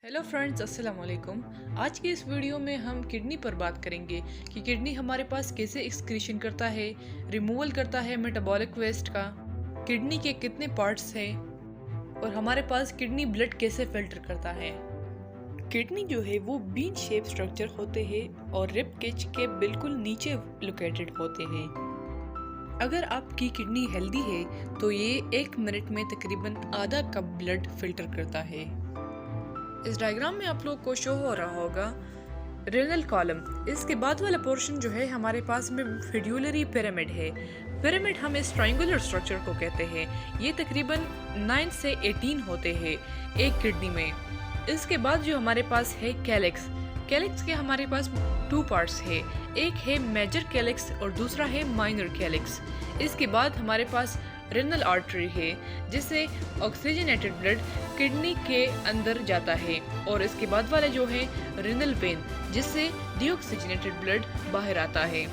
Hello friends, अस्सलाम वालेकुम। आज के इस वीडियो में हम किडनी पर बात करेंगे कि किडनी हमारे पास कैसे एक्सक्रीशन करता है, रिमूवल करता है मेटाबॉलिक वेस्ट का, किडनी के कितने पार्ट्स हैं और हमारे पास किडनी ब्लड कैसे फिल्टर करता है। किडनी जो है वो बीन शेप स्ट्रक्चर होते हैं और रिब केज के बिल्कुल नीचे लोकेटेड होते हैं। अगर आपकी किडनी हेल्दी है तो ये 1 मिनट में तकरीबन आधा कप ब्लड फिल्टर करता है। इस डायग्राम में आप लोग को शो हो रहा होगा रेनल कॉलम। इसके बाद वाला पोर्शन जो है हमारे पास में फिड्यूलरी पिरामिड है। पिरामिड हम इस ट्रायंगुलर स्ट्रक्चर को कहते हैं। ये तकरीबन 9 से 18 होते हैं एक किडनी में। इसके बाद जो हमारे पास है कैलिक्स। कैलिक्स के हमारे पास 2 पार्ट्स है, एक है मेजर कैलिक्स और दूसरा है माइनर कैलिक्स। इसके बाद हमारे पास रेनल आर्टरी है जिससे ऑक्सीजनेटेड ब्लड किडनी के अंदर जाता है, और इसके बाद वाला जो है रेनल वेन जिससे डीऑक्सीजनेटेड ब्लड बाहर आता है।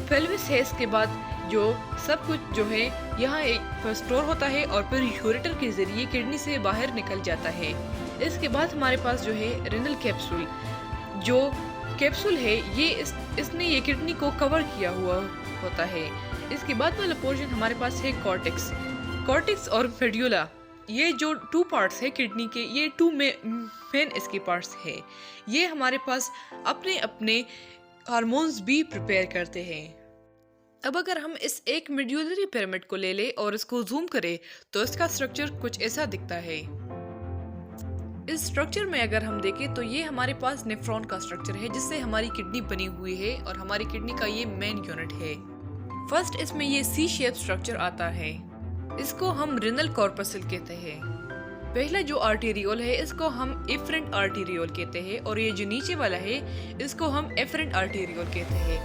पेल्विस है इसके बाद जो सब कुछ जो है यहाँ एक स्टोर होता है और फिर यूरेटर के जरिए किडनी से बाहर निकल जाता है। इसके बाद हमारे पास जो है रेनल कैप्सूल। जो कैप्सूल है ये इसने ये किडनी को कवर किया हुआ होता है। इसके बाद वाला पोर्शन हमारे पास है कॉर्टेक्स। कॉर्टेक्स और मेडुला, ये जो 2 पार्ट्स है किडनी के, ये 2 मेन इसके पार्ट्स है। ये हमारे पास अपने अपने हार्मोन्स भी प्रिपेयर करते हैं। अब अगर हम इस एक मेड्यूलरी पिरामिड को ले ले और इसको जूम करें तो इसका स्ट्रक्चर कुछ ऐसा दिखता है। इस स्ट्रक्चर में अगर हम देखें तो ये हमारे पास नेफ्रॉन का स्ट्रक्चर है जिससे हमारी किडनी बनी हुई है और हमारी किडनी का ये मेन यूनिट है। फर्स्ट इसमें ये सी शेप स्ट्रक्चर आता है, इसको हम रेनल कॉर्पसल कहते हैं। पहला जो आर्टेरियोल है इसको हम एफरेंट आर्टेरियोल कहते हैं, और ये जो नीचे वाला है इसको हम एफरेंट आर्टेरियोल कहते हैं।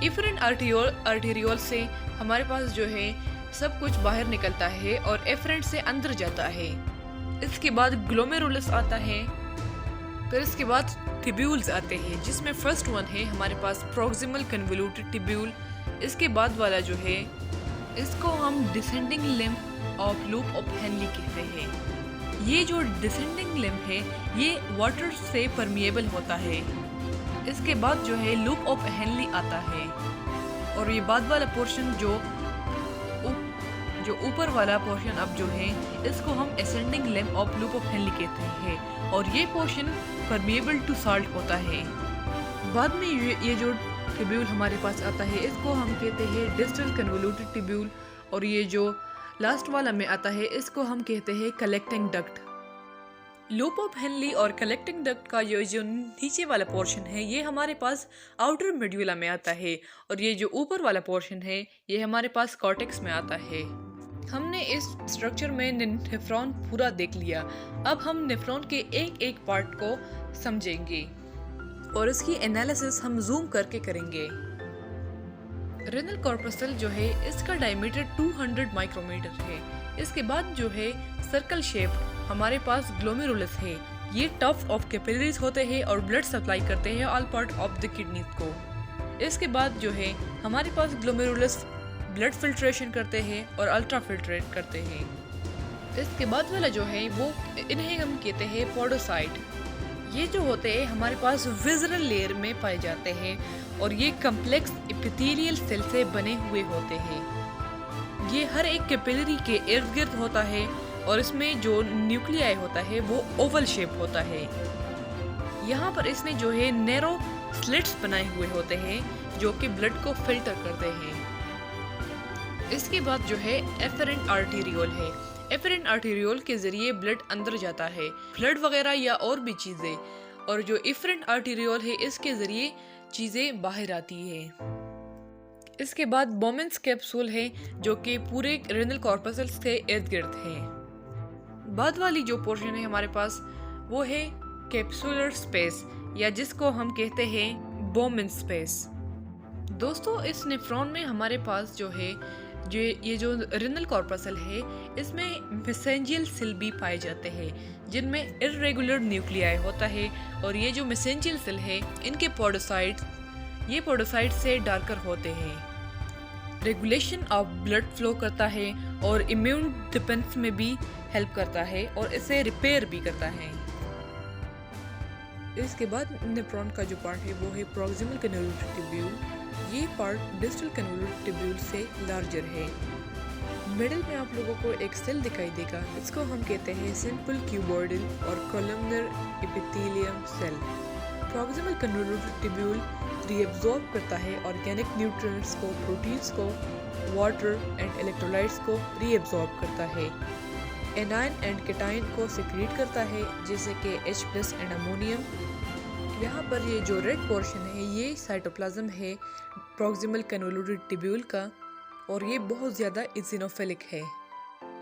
एफरेंट आर्टेरियोल से हमारे पास जो है सब कुछ बाहर निकलता है और एफरेंट से अंदर जाता है। इसके बाद ग्लोमेरुलस आता है, फिर इसके बाद टिब्यूल्स आते हैं जिसमें फर्स्ट वन है हमारे पास प्रोक्सिमल कन्वोल्यूटेड टिब्यूल। इसके बाद वाला जो है इसको हम descending limb of loop of Henley कहते हैं। ये जो डिसेंडिंग लिम्ब है ये वाटर से परमिएबल होता है। इसके बाद जो है लूप ऑफ हेनली आता है, और ये बाद वाला पोर्शन जो ऊपर वाला पोर्शन अब जो है इसको हम ascending limb of loop of Henley कहते हैं, और ये पोर्शन परमिएबल टू साल्ट होता है। बाद में ये जो टिब्यूल हमारे पास आता है इसको हम कहते हैं डिस्टल कन्वोल्यूटेड टिब्यूल, और ये जो लास्ट वाला में आता है इसको हम कहते हैं collecting duct. Loop of Henley और कलेक्टिंग डक्ट का जो नीचे वाला पोर्शन है ये हमारे पास आउटर मेडुला में आता है, और ये जो ऊपर वाला पोर्शन है ये हमारे पास कॉर्टेक्स में आता है। हमने इस स्ट्रक्चर में नेफ्रॉन पूरा देख लिया। अब हम नेफ्रॉन के एक एक पार्ट को समझेंगे और इसकी एनालिसिस हम जूम करके करेंगे। रेनल कॉर्पसल जो है इसका डायमीटर 200 माइक्रोमीटर है। इसके बाद जो है सर्कल शेप हमारे पास ग्लोमेरुलस है। ये टफ ऑफ कैपिलरीज होते हैं और ब्लड सप्लाई करते हैं all part of the kidney को। इसके बाद जो है हमारे पास ग्लोमेरुलस ब्लड फिल्ट्रेशन करते हैं और अल्ट्रा फिल्ट्रेट करते हैं। इसके बाद वाला जो है वो इन्हें हम कहते हैं पोडोसाइट। ये जो होते हैं हमारे पास विजरल लेयर में पाए जाते हैं, और ये कम्प्लेक्स एपिथेलियल सेल से बने हुए होते हैं। ये हर एक कैपिलरी के इर्द गिर्द होता है, और इसमें जो न्यूक्लियाई होता है वो ओवल शेप होता है। यहाँ पर इसने जो है नैरो स्लिट्स बनाए हुए होते हैं जो कि ब्लड को फिल्टर करते हैं। इसके बाद जो है एफरेंट आर्टेरियोल है। एफरेंट आर्टेरियोल के जरिए ब्लड अंदर जाता है, फ्लड वगैरह या और भी चीजें, और जो एफरेंट आर्टेरियोल है इसके जरिए चीजें बाहर आती है। इसके बाद बोमेंस कैप्सूल है जो कि पूरे रेनल कॉर्पसल से इर्द गिर्द है। बाद वाली जो पोर्शन है हमारे पास वो है कैप्सुलर स्पेस, या जिसको हम कहते हैं बोमेंस स्पेस। दोस्तों, इस नेफ्रॉन में हमारे पास जो है ये जो रेनल कॉर्पसल है इसमें मेसेंजियल सेल भी पाए जाते हैं जिनमें इर्रेगुलर न्यूक्लियाई होता है, और ये जो मेसेंजियल सेल है इनके पोडोसाइट्स से डार्कर होते हैं। रेगुलेशन ऑफ ब्लड फ्लो करता है और इम्यून डिफेंस में भी हेल्प करता है और इसे रिपेयर भी करता है। इसके बाद नेफ्रॉन का जो पार्ट है वो है प्रॉक्सिमल कन्वोल्यूटेड ट्यूब्यूल। ये पार्ट डिस्टल कन्वोल्यूटेड ट्यूब्यूल से लार्जर है। मिडिल में आप लोगों को एक सेल दिखाई देगा, इसको हम कहते हैं सिंपल क्यूबॉइडल और columnar epithelium cell. Proximal convoluted tubule reabsorb करता है ऑर्गेनिक न्यूट्रिएंट्स को, प्रोटीन्स को, वाटर एंड इलेक्ट्रोलाइट्स को रीअब्सॉर्ब करता है। एनायन एंड केटाइन को सिक्रीट करता है जैसे कि H+ एंड अमोनियम। यहाँ पर ये जो रेड पोर्शन है ये साइटोप्लाज्म है प्रॉक्सिमल कन्वोल्यूटेड ट्यूब्यूल का, और ये बहुत ज़्यादा इजिनोफिलिक है।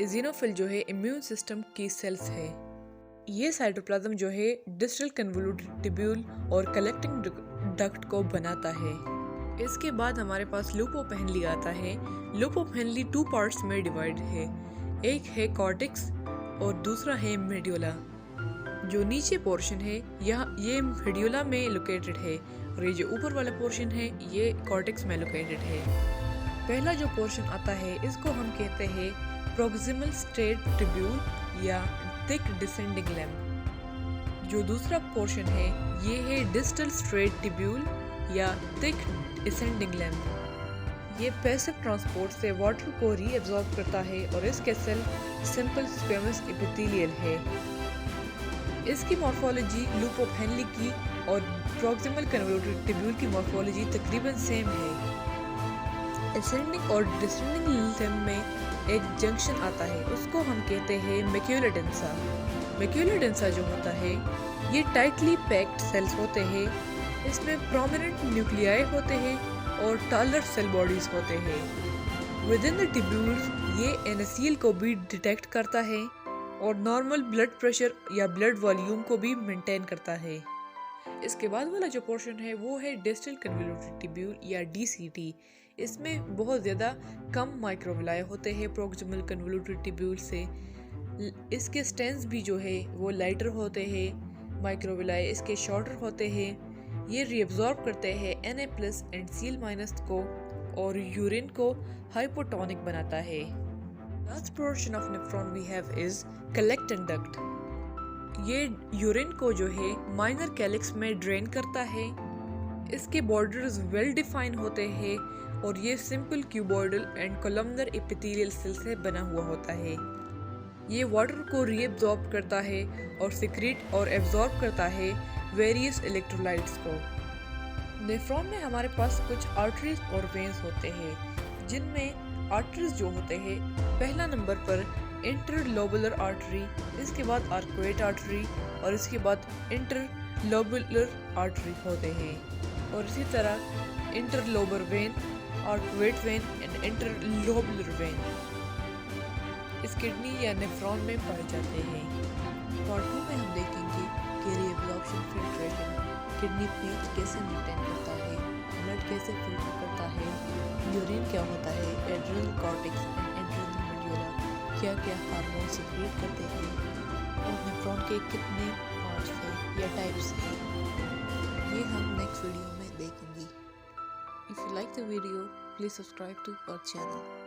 इजिनोफिल जो है इम्यून सिस्टम की सेल्स है। ये साइटोप्लाज्म जो है डिस्टल कन्वोल्यूटेड ट्यूब्यूल और कलेक्टिंग डक्ट को बनाता है। इसके बाद हमारे पास लूपोपेनली आता है। लूपोपेनली 2 पार्ट्स में डिवाइड है, एक है कॉर्टेक्स और दूसरा है मेड्यूला। जो नीचे पोर्शन है ये मेड्यूला में लोकेटेड है और ये जो ऊपर वाला पोर्शन है ये कॉर्टेक्स में लोकेटेड है। पहला जो पोर्शन आता है इसको हम कहते हैं प्रॉक्सिमल स्ट्रेट ट्यूब्यूल या थिक डिसेंडिंग लैम्प। जो दूसरा पोर्शन है ये है डिस्टल स्ट्रेट ट्यूब्यूल या थिक डिसेंडिंग लैम्प। ये पैसिव ट्रांसपोर्ट से वाटर को रीअब्सॉर्ब करता है और इसके सेल सिंपल स्क्वेमस एपिथेलियल है। इसकी मॉर्फोलॉजी लूपोपेनली की और प्रॉक्सिमल कन्वोल्यूटेड ट्यूब्यूल की मॉर्फोलॉजी तकरीबन सेम है। एसेंडिंग और डिसेंडिंग लैम्प में एक जंक्शन आता है, उसको हम कहते हैं मैक्यूला डेंसा। मैक्यूला डेंसा जो होता है ये टाइटली पैक्ड सेल्स होते हैं। इसमें प्रोमिनेंट न्यूक्लियाई होते हैं और टालर सेल बॉडीज होते हैं। विद इन द ट्यूब्यूल्स ये NaCl को भी डिटेक्ट करता है और नॉर्मल ब्लड प्रेशर या ब्लड वॉल्यूम को भी मेंटेन करता है। इसके बाद वाला जो पोर्शन है वो है डिस्टल कन्वोल्यूटेड ट्यूब्यूल या DCT। इसमें बहुत ज़्यादा कम माइक्रोविलाई होते हैं प्रॉक्सिमल कन्वोल्यूटेड ट्यूब्यूल से। इसके स्टेंस भी जो है वो लाइटर होते हैं, माइक्रोविलाई इसके शॉर्टर होते हैं। ये रीअब्सॉर्ब करते हैं Na+ एंड Cl- को और यूरिन को हाइपोटोनिक बनाता है। Last portion of nephron we have is collecting duct. ये यूरिन को जो है माइनर कैलिक्स में ड्रेन करता है। इसके बॉर्डर्स वेल डिफाइन होते हैं और ये simple cuboidal and columnar epithelial cell से बना हुआ होता है। ये वाटर को रीअब्सॉर्ब करता है और सिक्रीट और एब्सॉर्ब करता है वेरियस इलेक्ट्रोलाइट्स को। नेफ्रॉन में हमारे पास कुछ आर्टरीज और वेन्स होते हैं, जिनमें आर्टरीज जो होते हैं पहला नंबर पर इंटरलोबुलर आर्टरी, इसके बाद आर्कुएट आर्टरी और इसके बाद इंटरलोबुलर आर्टरी होते हैं, और इसी तरह interlobar when, arcuate when and interlobular when इस किडनी या नेफ्रॉन में पाए जाते हैं। पार्ट 2 में हम देखेंगे कि रीअब्सॉर्प्शन फिल्ट्रेशन किडनी पीएच कैसे मेंटेन करता है, ब्लड कैसे फिल्टर करता है, यूरिन क्या होता है, adrenal cortex and adrenal medulla क्या क्या हार्मोन सीक्रेट करते हैं और नेफ्रॉन के कितने पार्ट्स हैं या टाइप्स हैं, ये हम नेक्स्ट वीडियो में देखेंगे। If you like the video, please subscribe to our channel.